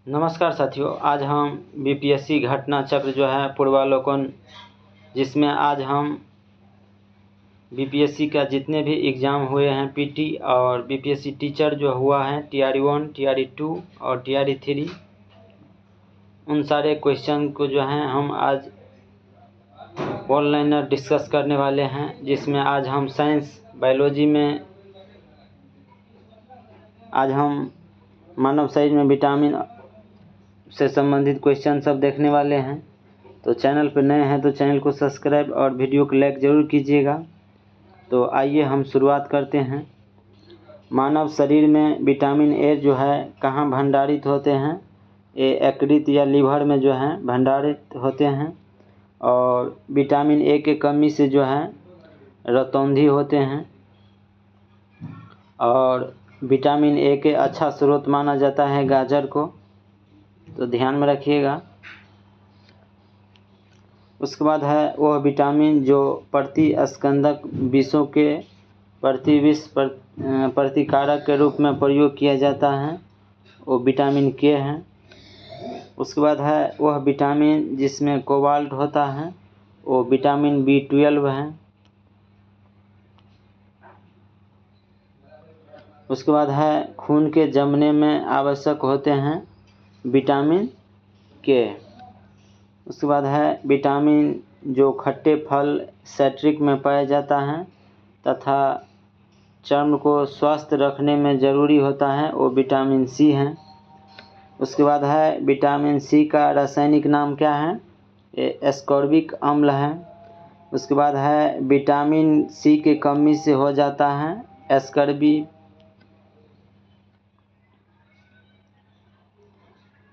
नमस्कार साथियों, आज हम बीपीएससी घटना चक्र जो है पूर्वावलोकन, जिसमें आज हम बीपीएससी का जितने भी एग्ज़ाम हुए हैं पीटी और बीपीएससी टीचर जो हुआ है टीआरई 1, टीआरई 2 और टीआरई 3, उन सारे क्वेश्चन को जो है हम आज ऑनलाइन डिस्कस करने वाले हैं। जिसमें आज हम साइंस बायोलॉजी में आज हम मानव शरीर में विटामिन से संबंधित क्वेश्चन सब देखने वाले हैं। तो चैनल पर नए हैं तो चैनल को सब्सक्राइब और वीडियो को लाइक ज़रूर कीजिएगा। तो आइए हम शुरुआत करते हैं। मानव शरीर में विटामिन ए जो है कहाँ भंडारित होते हैं? ये यकृत या लीवर में जो है भंडारित होते हैं। और विटामिन ए के कमी से जो है रतौंधी होते हैं। और विटामिन ए के अच्छा स्रोत माना जाता है गाजर को, तो ध्यान में रखिएगा। उसके बाद है वह विटामिन जो प्रतिस्कंदक विषों के प्रतिविष प्रतिकारक के रूप में प्रयोग किया जाता है, वो विटामिन के है। उसके बाद है वह विटामिन जिसमें कोबाल्ट होता है, वो विटामिन B12 है। उसके बाद है खून के जमने में आवश्यक होते हैं विटामिन के। उसके बाद है विटामिन जो खट्टे फल साइट्रिक में पाया जाता है तथा चर्म को स्वस्थ रखने में ज़रूरी होता है, वो विटामिन सी है। उसके बाद है विटामिन सी का रासायनिक नाम क्या है? ये एस्कॉर्बिक अम्ल है। उसके बाद है विटामिन सी की कमी से हो जाता है एस्कर्बी।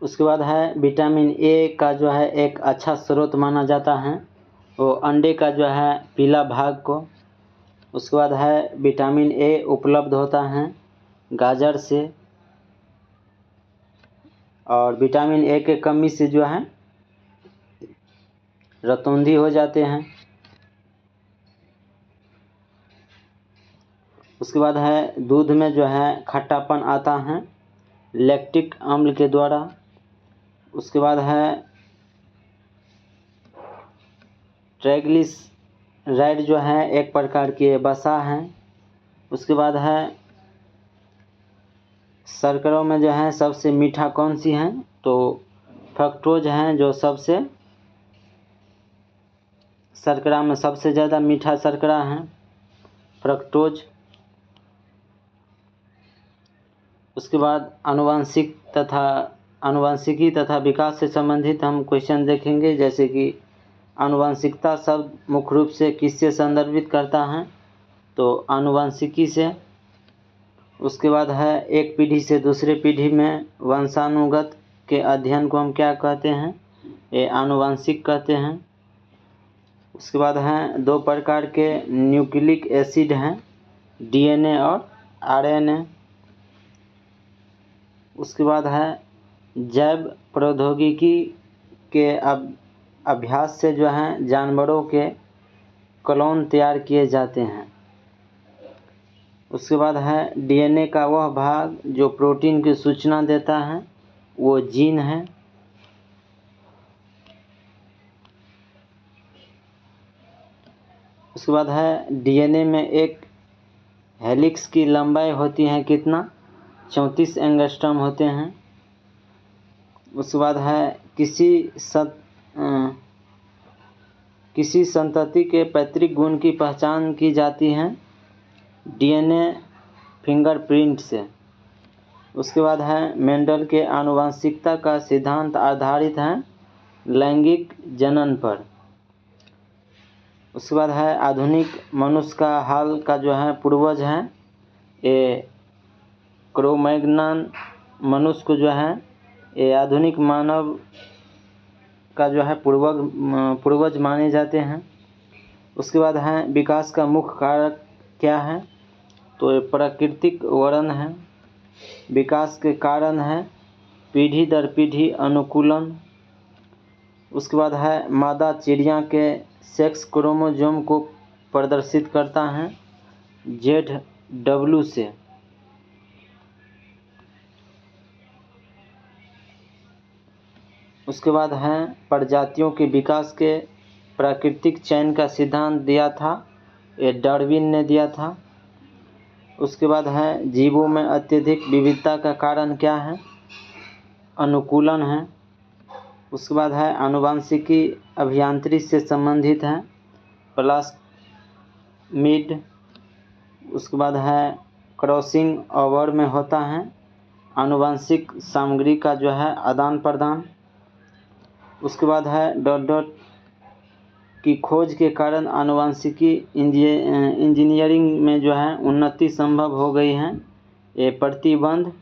उसके बाद है विटामिन ए का जो है एक अच्छा स्रोत माना जाता है वो अंडे का जो है पीला भाग को। उसके बाद है विटामिन ए उपलब्ध होता है गाजर से। और विटामिन ए के कमी से जो है रतौंधी हो जाते हैं। उसके बाद है दूध में जो है खट्टापन आता है लैक्टिक अम्ल के द्वारा। उसके बाद है ट्राइग्लिसराइड जो है एक प्रकार की वसा है। उसके बाद है शर्करों में जो है सबसे मीठा कौन सी है? तो फ्रक्टोज है जो सबसे शर्करा में सबसे ज़्यादा मीठा शर्करा है फ्रक्टोज। उसके बाद आनुवंशिकी तथा विकास से संबंधित हम क्वेश्चन देखेंगे, जैसे कि आनुवंशिकता शब्द मुख्य रूप से किससे संदर्भित करता है? तो आनुवंशिकी से। उसके बाद है एक पीढ़ी से दूसरे पीढ़ी में वंशानुगत के अध्ययन को हम क्या कहते हैं? ये आनुवंशिक कहते हैं। उसके बाद हैं दो प्रकार के न्यूक्लिक एसिड हैं, डीएनए और आरएनए। उसके बाद है जैव प्रौद्योगिकी के अभ्यास से जो है जानवरों के क्लोन तैयार किए जाते हैं। उसके बाद है डीएनए का वह भाग जो प्रोटीन की सूचना देता है, वो जीन है। उसके बाद है डीएनए में एक हेलिक्स की लंबाई होती है कितना? 34 एंगस्ट्रॉम होते हैं। उसके बाद है किसी संतति के पैतृक गुण की पहचान की जाती है डीएनए फिंगरप्रिंट से। उसके बाद है मेंडल के आनुवंशिकता का सिद्धांत आधारित है लैंगिक जनन पर। उसके बाद है आधुनिक मनुष्य का हाल का जो है पूर्वज है ये क्रोमैग्नन मनुष्य को जो है ये आधुनिक मानव का जो है पूर्वज माने जाते हैं। उसके बाद है विकास का मुख्य कारक क्या है? तो ये प्राकृतिक वर्ण है। विकास के कारण है पीढ़ी दर पीढ़ी अनुकूलन। उसके बाद है मादा चिड़िया के सेक्स क्रोमोसोम को प्रदर्शित करता है ZW से। उसके बाद है प्रजातियों के विकास के प्राकृतिक चयन का सिद्धांत दिया था, ये डार्विन ने दिया था। उसके बाद है जीवों में अत्यधिक विविधता का कारण क्या है, अनुकूलन है। उसके बाद है आनुवंशिकी अभियांत्रिकी से संबंधित है, प्लास्मिड। उसके बाद है क्रॉसिंग ओवर में होता है आनुवंशिक सामग्री का जो है आदान प्रदान। उसके बाद है डॉट डॉट की खोज के कारण आनुवंशिकी इंजीनियरिंग में जो है उन्नति संभव हो गई है, ये प्रतिबंध।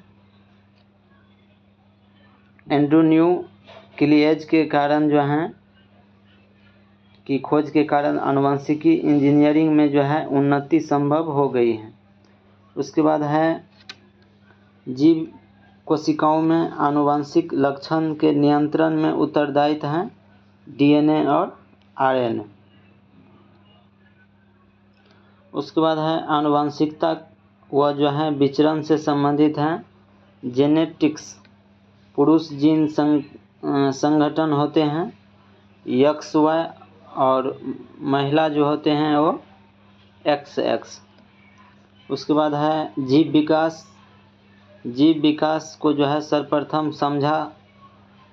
एंड्रोन्यूक्लिएज के कारण जो है की खोज के कारण आनुवंशिकी इंजीनियरिंग में जो है उन्नति संभव हो गई है। उसके बाद है जीव कोशिकाओं में आनुवंशिक लक्षण के नियंत्रण में उत्तरदायित्व हैं डीएनए और आरएनए। उसके बाद है आनुवंशिकता वह जो है विचरण से संबंधित है जेनेटिक्स। पुरुष जीन संगठन होते हैं XY और महिला जो होते हैं वो XX। उसके बाद है जीव विकास को जो है सर्वप्रथम समझा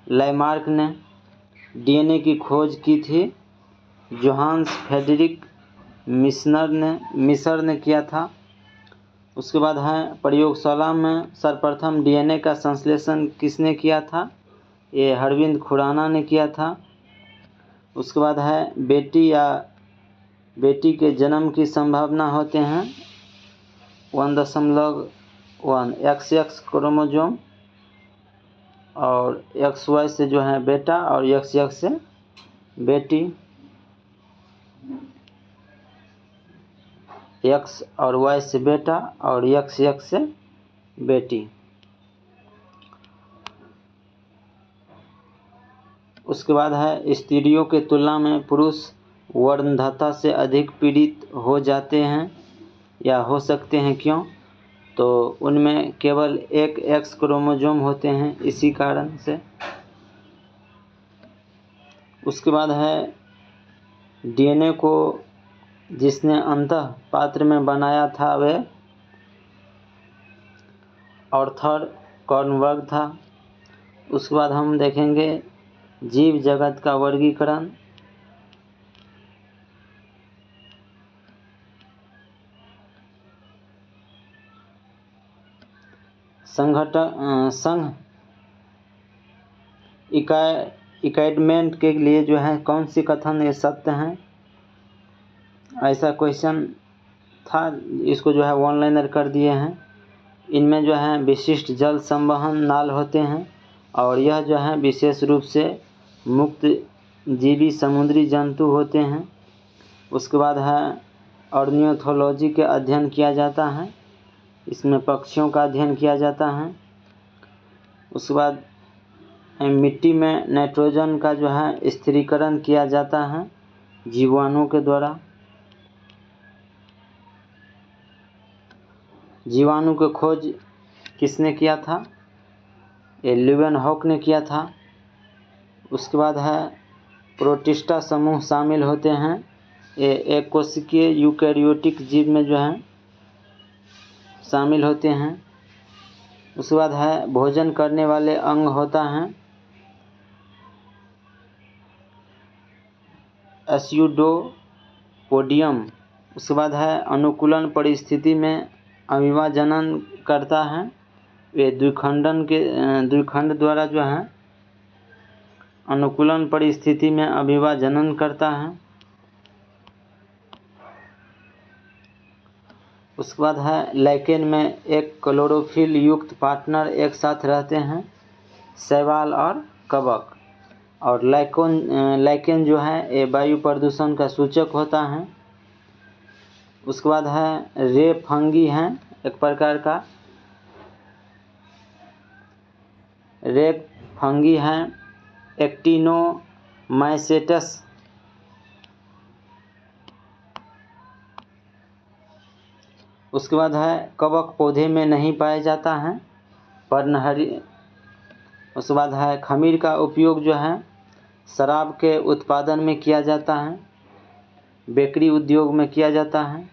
लैमार्क ने। डीएनए की खोज की थी जोहान्स फ्रेडरिक मिसर ने किया था। उसके बाद है प्रयोगशाला में सर्वप्रथम डीएनए का संश्लेषण किसने किया था, ये अरविंद खुराना ने किया था। उसके बाद है बेटी के जन्म की संभावना होते हैं 1.1 XX क्रोमोसोम और XY से जो है बेटा और XX से बेटी। X और Y से बेटा और XX से बेटी। उसके बाद है स्त्रियों के तुलना में पुरुष वर्णधता से अधिक पीड़ित हो जाते हैं या हो सकते हैं, क्यों, तो उनमें केवल एक X क्रोमोसोम होते हैं, इसी कारण से। उसके बाद है डीएनए को जिसने अंतः पात्र में बनाया था वह आर्थर कॉर्नबर्ग था। उसके बाद हम देखेंगे जीव जगत का वर्गीकरण। संघ इकाइडमेंट के लिए जो है कौन सी कथन ये सत्य हैं, ऐसा क्वेश्चन था, इसको जो है ऑनलाइनर कर दिए हैं। इनमें जो है विशिष्ट जल संवहन नाल होते हैं और यह जो है विशेष रूप से मुक्त जीवी समुद्री जंतु होते हैं। उसके बाद है ऑर्नियोथोलॉजी के अध्ययन किया जाता है, इसमें पक्षियों का अध्ययन किया जाता है। उसके बाद मिट्टी में नाइट्रोजन का जो है स्थिरीकरण किया जाता है जीवाणुओं के द्वारा। जीवाणु की खोज किसने किया था, ये ल्यूवेनहॉक ने किया था। उसके बाद है प्रोटिस्टा समूह शामिल होते हैं, ये एक कोशिकीय यूकैरियोटिक जीव में जो है शामिल होते हैं। उसके बाद है भोजन करने वाले अंग होता है एस्यूडोपोडियम। उसके बाद है अनुकूलन परिस्थिति में अमीबा जनन करता है, वे द्विखंड द्वारा जो है अनुकूलन परिस्थिति में अमीबा जनन करता है। उसके बाद है लाइकेन में एक क्लोरोफिल युक्त पार्टनर एक साथ रहते हैं, शैवाल और कवक। और लाइकेन जो है ये वायु प्रदूषण का सूचक होता है। उसके बाद है रे फंगी हैं एक प्रकार का, रे फंगी हैं एक्टिनोमाइसेटस। उसके बाद है कवक पौधे में नहीं पाया जाता है, उसके बाद है खमीर का उपयोग जो है शराब के उत्पादन में किया जाता है, बेकरी उद्योग में किया जाता है।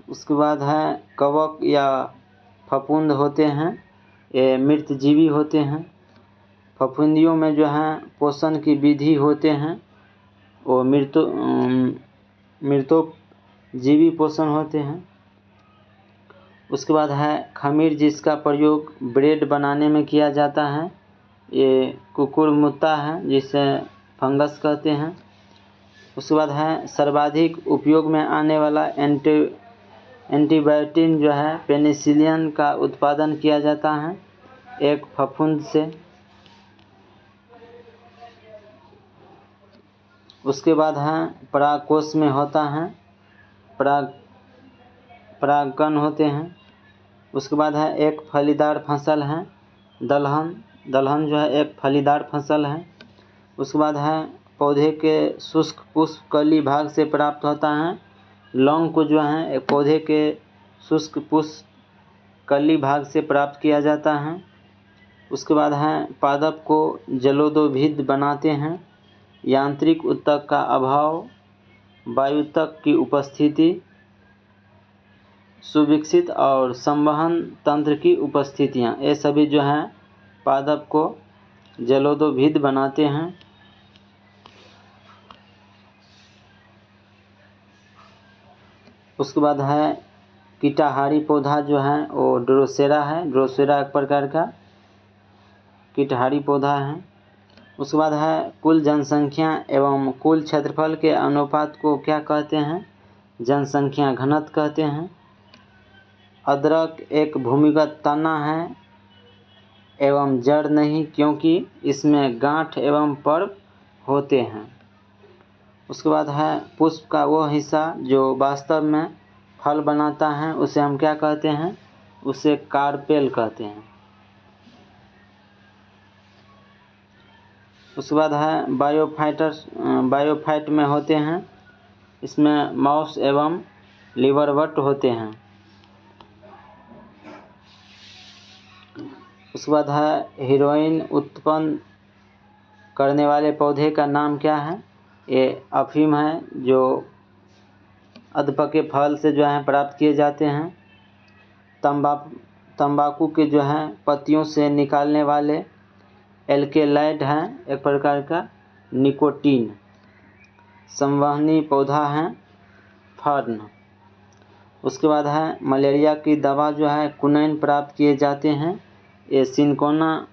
उसके बाद है कवक या फफूंद होते हैं, ये मृतजीवी होते हैं। फफूंदियों में जो है पोषण की विधि होते हैं, वो मृतोपजीवी पोषण होते हैं। उसके बाद है खमीर जिसका प्रयोग ब्रेड बनाने में किया जाता है, ये कुकुरमुत्ता है जिसे फंगस कहते हैं। उसके बाद है सर्वाधिक उपयोग में आने वाला एंटीबायोटिक जो है पेनिसिलिन का उत्पादन किया जाता है एक फफूंद से। उसके बाद है परागकोश में होता है, परागकण होते हैं। उसके बाद है एक फलीदार फसल है दलहन जो है एक फलीदार फसल है। उसके बाद है पौधे के शुष्क पुष्प कली भाग से प्राप्त होता है। लौंग को जो है एक पौधे के शुष्क पुष्प कली भाग से प्राप्त किया जाता है। उसके बाद है पादप को जलोदोभिद बनाते हैं। यांत्रिक ऊतक का अभाव, वायुतक की उपस्थिति, सुविकसित और संवहन तंत्र की उपस्थितियाँ, ये सभी जो हैं पादप को जलोदोभिद बनाते हैं। उसके बाद है कीटाहारी पौधा जो है वो ड्रोसेरा है। ड्रोसेरा एक प्रकार का कीटहारी पौधा है। उसके बाद है कुल जनसंख्या एवं कुल क्षेत्रफल के अनुपात को क्या कहते हैं? जनसंख्या घनत्व कहते हैं। अदरक एक भूमिगत तना है एवं जड़ नहीं, क्योंकि इसमें गांठ एवं पर्व होते हैं। उसके बाद है पुष्प का वो हिस्सा जो वास्तव में फल बनाता है, उसे हम क्या कहते हैं? उसे कार्पेल कहते हैं। उसके बाद है बायोफाइट में होते हैं, इसमें माउस एवं लिवरवट होते हैं। उसके बाद है हीरोइन उत्पन्न करने वाले पौधे का नाम क्या है? ये अफीम है, जो अधपके फल से जो है प्राप्त किए जाते हैं। तंबाकू के जो है पत्तियों से निकालने वाले एल्केलॉइड हैं एक प्रकार का निकोटीन। संवहनी पौधा है फर्न। उसके बाद है मलेरिया की दवा जो है कुनैन प्राप्त किए जाते हैं, ये सिनकोना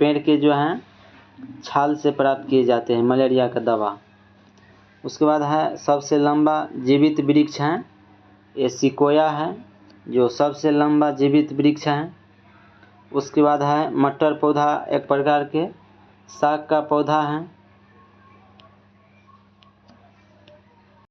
पेड़ के जो हैं छाल से प्राप्त किए जाते हैं मलेरिया का दवा। उसके बाद है सबसे लंबा जीवित वृक्ष है, ये सिकोया है जो सबसे लंबा जीवित वृक्ष है। उसके बाद है मटर पौधा एक प्रकार के साग का पौधा है।